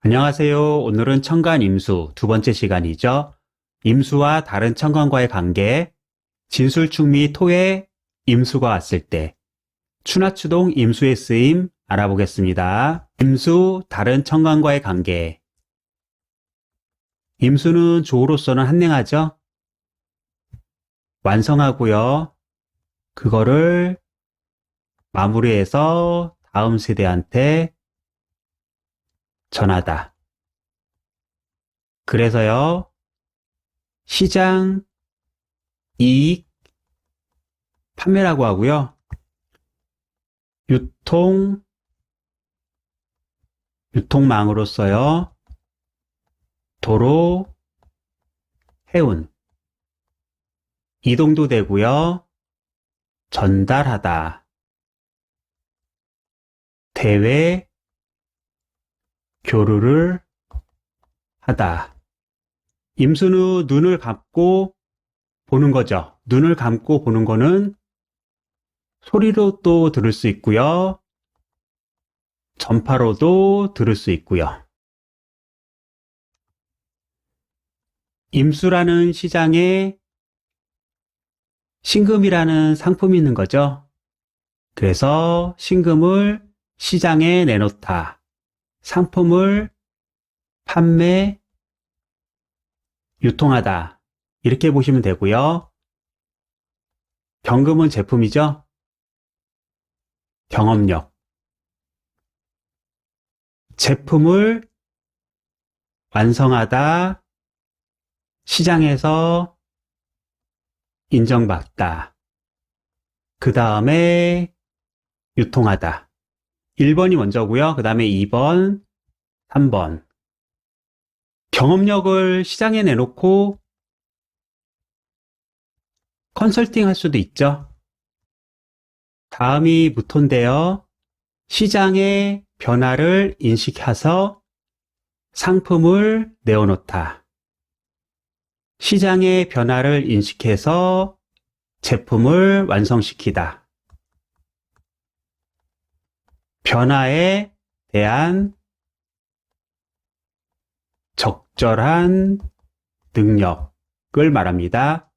안녕하세요. 오늘은 청간 임수 두 번째 시간이죠. 임수와 다른 청간과의 관계, 진술축 및 토의 임수가 왔을 때, 추나추동 임수의 쓰임 알아보겠습니다. 임수, 다른 청간과의 관계. 임수는 조로서는 한행하죠. 완성하고요. 그거를 마무리해서 다음 세대한테 전하다. 그래서요, 시장, 이익, 판매라고 하고요. 유통망으로서요. 도로, 해운. 이동도 되고요. 전달하다. 대외, 교류를 하다. 임수는 눈을 감고 보는 거죠. 눈을 감고 보는 거는 소리로 또 들을 수 있고요. 전파로도 들을 수 있고요. 임수라는 시장에 신금이라는 상품이 있는 거죠. 그래서 신금을 시장에 내놓다. 상품을 판매, 유통하다. 이렇게 보시면 되고요. 경금은 제품이죠. 경험력. 제품을 완성하다. 시장에서 인정받다. 그 다음에 유통하다. 1번이 먼저고요. 그 다음에 2번, 3번. 경험력을 시장에 내놓고 컨설팅 할 수도 있죠. 다음이 무토인데요. 시장의 변화를 인식해서 상품을 내어놓다. 시장의 변화를 인식해서 제품을 완성시키다. 변화에 대한 적절한 능력을 말합니다.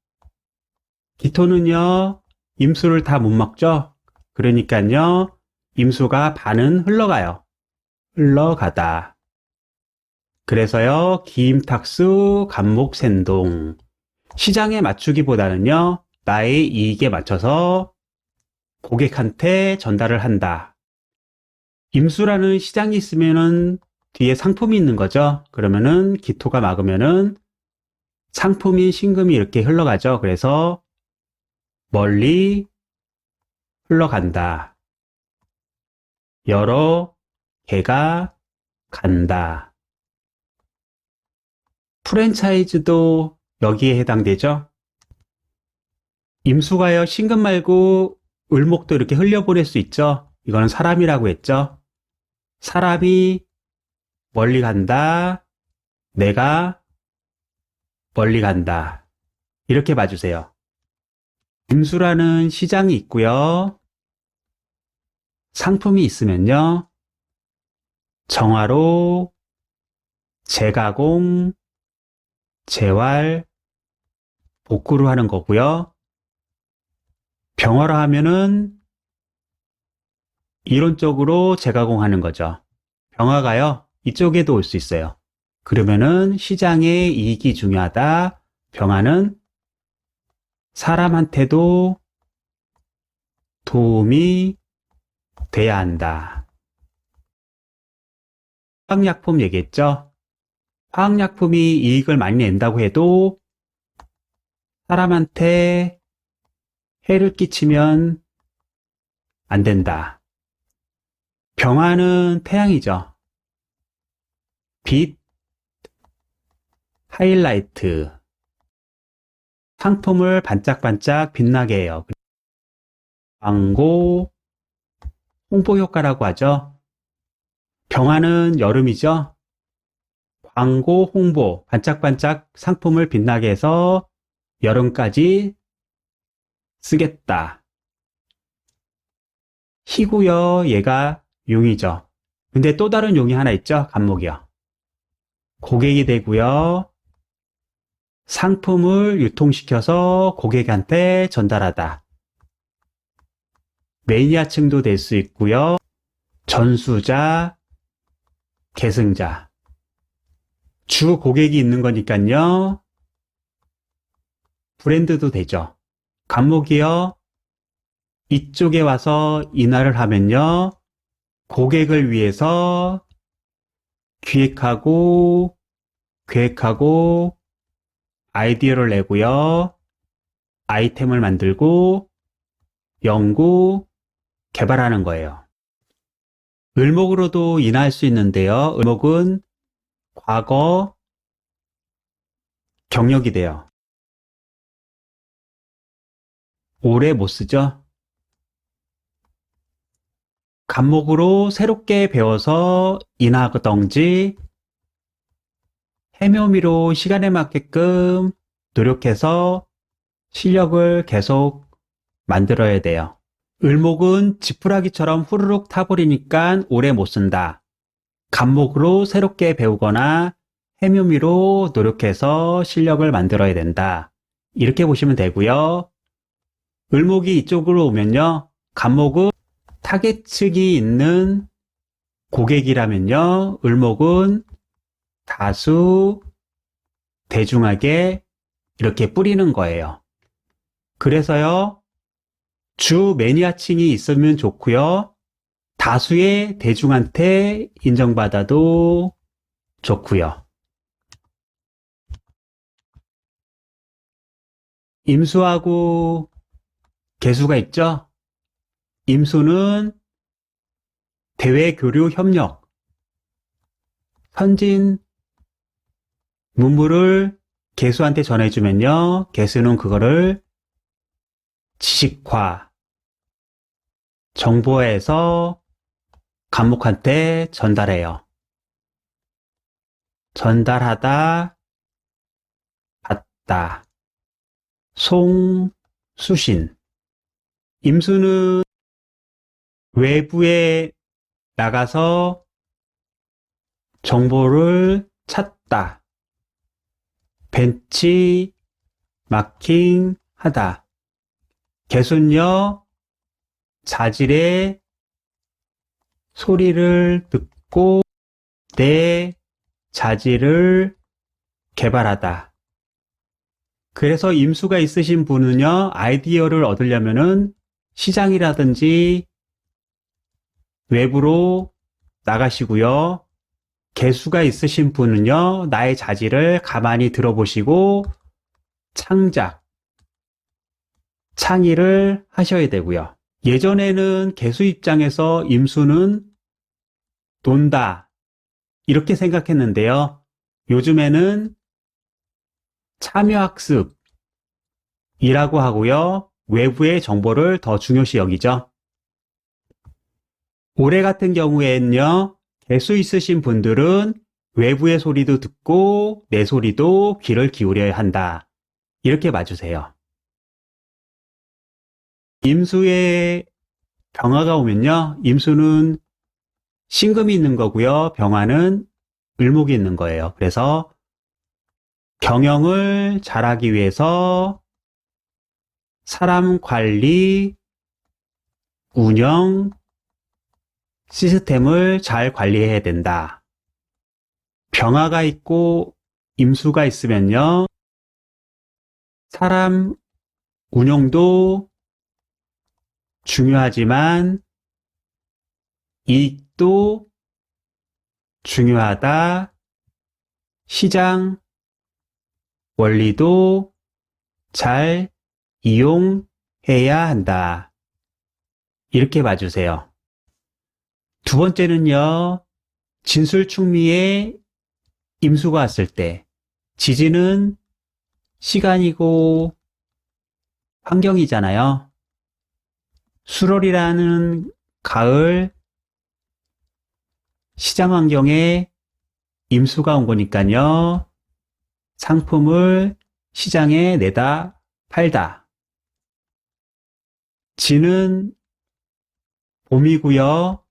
기토는요, 임수를 다 못 먹죠? 그러니까요, 임수가 반은 흘러가요. 흘러가다. 그래서요, 기임탁수, 간목센동. 시장에 맞추기보다는요, 나의 이익에 맞춰서 고객한테 전달을 한다. 임수라는 시장이 있으면은 뒤에 상품이 있는 거죠. 그러면은 기토가 막으면은 상품인 신금이 이렇게 흘러가죠. 그래서 멀리 흘러간다. 여러 개가 간다. 프랜차이즈도 여기에 해당되죠. 임수가요, 신금 말고 을목도 이렇게 흘려보낼 수 있죠. 이거는 사람이라고 했죠. 사람이 멀리 간다. 내가 멀리 간다. 이렇게 봐주세요. 임수라는 시장이 있고요. 상품이 있으면요. 정화로, 재가공, 재활, 복구로 하는 거고요. 병화로 하면은 이론적으로 재가공하는 거죠. 병화가요, 이쪽에도 올 수 있어요. 그러면은 시장의 이익이 중요하다. 병화는 사람한테도 도움이 돼야 한다. 화학약품 얘기했죠? 화학약품이 이익을 많이 낸다고 해도 사람한테 해를 끼치면 안 된다. 병화는 태양이죠. 빛, 하이라이트. 상품을 반짝반짝 빛나게 해요. 광고, 홍보 효과라고 하죠. 병화는 여름이죠. 광고, 홍보, 반짝반짝 상품을 빛나게 해서 여름까지 쓰겠다. 희고요, 얘가 용이죠. 근데 또 다른 용이 하나 있죠. 간목이요. 고객이 되고요. 상품을 유통시켜서 고객한테 전달하다. 매니아층도 될 수 있고요. 전수자, 계승자. 주 고객이 있는 거니까요. 브랜드도 되죠. 간목이요. 이쪽에 와서 인하를 하면요. 고객을 위해서 기획하고, 계획하고, 아이디어를 내고요. 아이템을 만들고, 연구, 개발하는 거예요. 을목으로도 인하할 수 있는데요. 을목은 과거, 경력이 돼요. 오래 못 쓰죠? 간목으로 새롭게 배워서 인하하던지 해묘미로 시간에 맞게끔 노력해서 실력을 계속 만들어야 돼요. 을목은 지푸라기처럼 후루룩 타버리니까 오래 못 쓴다. 간목으로 새롭게 배우거나 해묘미로 노력해서 실력을 만들어야 된다. 이렇게 보시면 되고요. 을목이 이쪽으로 오면요. 간목은 타겟층이 있는 고객이라면요. 을목은 다수, 대중하게 이렇게 뿌리는 거예요. 그래서요. 주 매니아층이 있으면 좋고요. 다수의 대중한테 인정받아도 좋고요. 임수하고 계수가 있죠? 임수는 대외 교류 협력, 선진 문물을 계수한테 전해주면요. 계수는 그거를 지식화, 정보화해서 간목한테 전달해요. 전달하다, 받다, 수신. 임수는 외부에 나가서 정보를 찾다, 벤치 마킹 하다. 개순요, 자질의 소리를 듣고 내 자질을 개발하다. 그래서 임수가 있으신 분은요, 아이디어를 얻으려면은 시장이라든지 외부로 나가시고요. 개수가 있으신 분은요, 나의 자질을 가만히 들어보시고 창작, 창의를 하셔야 되고요. 예전에는 개수 입장에서 임수는 논다, 이렇게 생각했는데요. 요즘에는 참여학습이라고 하고요. 외부의 정보를 더 중요시 여기죠. 올해 같은 경우에는요. 개수 있으신 분들은 외부의 소리도 듣고 내 소리도 귀를 기울여야 한다. 이렇게 봐주세요. 임수에 병화가 오면요. 임수는 신금이 있는 거고요. 병화는 을목이 있는 거예요. 그래서 경영을 잘하기 위해서 사람 관리, 운영, 시스템을 잘 관리해야 된다. 병화가 있고 임수가 있으면요. 사람 운영도 중요하지만 이익도 중요하다. 시장 원리도 잘 이용해야 한다. 이렇게 봐주세요. 두 번째는요. 진술충미에 임수가 왔을 때 지지는 시간이고 환경이잖아요. 수월이라는 가을 시장 환경에 임수가 온 거니까요. 상품을 시장에 내다 팔다. 지는 봄이고요.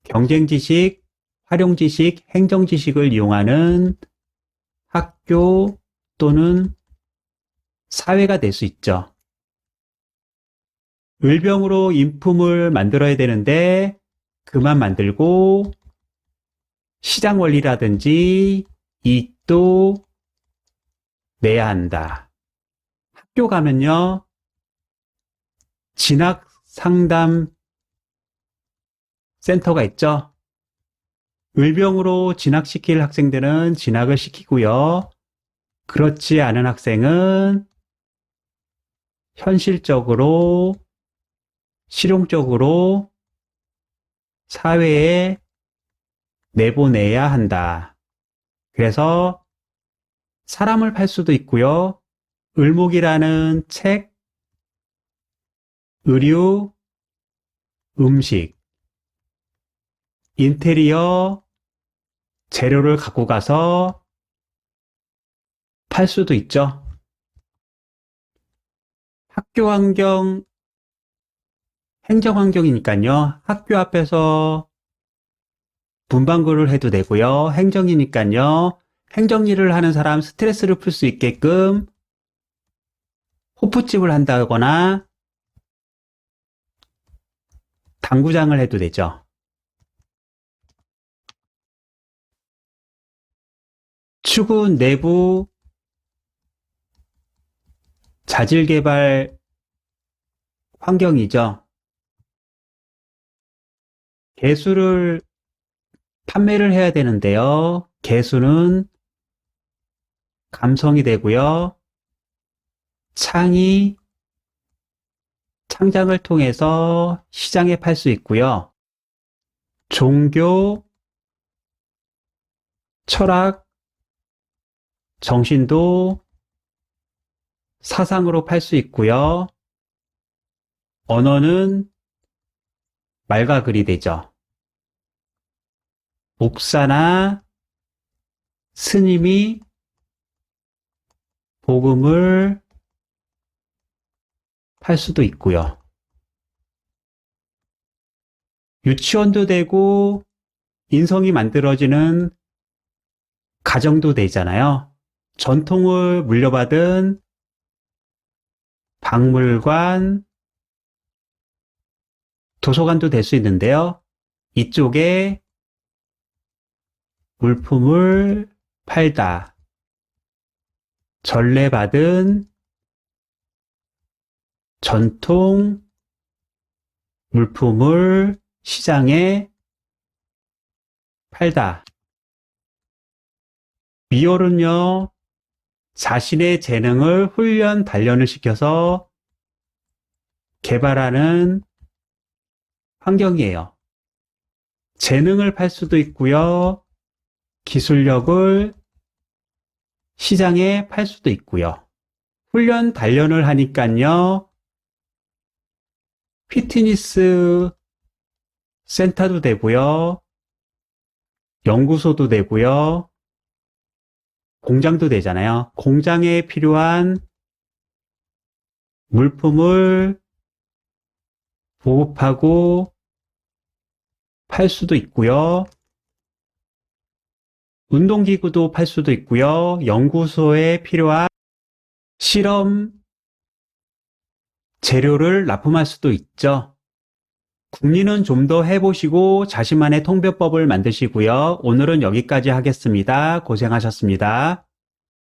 경쟁지식 활용지식, 행정지식을 이용하는 학교 또는 사회가 될 수 있죠. 을병으로 인품을 만들어야 되는데 그만 만들고 시장 원리라든지 이익도 내야 한다. 학교 가면요, 진학 상담 센터가 있죠. 을병으로 진학시킬 학생들은 진학을 시키고요. 그렇지 않은 학생은 현실적으로, 실용적으로 사회에 내보내야 한다. 그래서 사람을 팔 수도 있고요. 을목이라는 책, 의류, 음식, 인테리어, 재료를 갖고 가서 팔 수도 있죠. 학교 환경, 행정 환경이니까요. 학교 앞에서 문방구를 해도 되고요. 행정이니까요. 행정 일을 하는 사람 스트레스를 풀 수 있게끔 호프집을 한다거나 당구장을 해도 되죠. 축은 내부 자질개발 환경이죠. 개수를 판매를 해야 되는데요. 개수는 감성이 되고요. 창이 창장을 통해서 시장에 팔 수 있고요. 종교, 철학, 정신도 사상으로 팔 수 있고요. 언어는 말과 글이 되죠. 목사나 스님이 복음을 팔 수도 있고요. 유치원도 되고 인성이 만들어지는 가정도 되잖아요. 전통을 물려받은 박물관, 도서관도 될 수 있는데요. 이쪽에 물품을 팔다. 전래받은 전통 물품을 시장에 팔다. 미월은요, 자신의 재능을 훈련, 단련을 시켜서 개발하는 환경이에요. 재능을 팔 수도 있고요. 기술력을 시장에 팔 수도 있고요. 훈련, 단련을 하니까요. 피트니스 센터도 되고요. 연구소도 되고요. 공장도 되잖아요. 공장에 필요한 물품을 보급하고 팔 수도 있고요. 운동기구도 팔 수도 있고요. 연구소에 필요한 실험 재료를 납품할 수도 있죠. 국리는 좀 더 해보시고 자신만의 통변법을 만드시고요. 오늘은 여기까지 하겠습니다. 고생하셨습니다.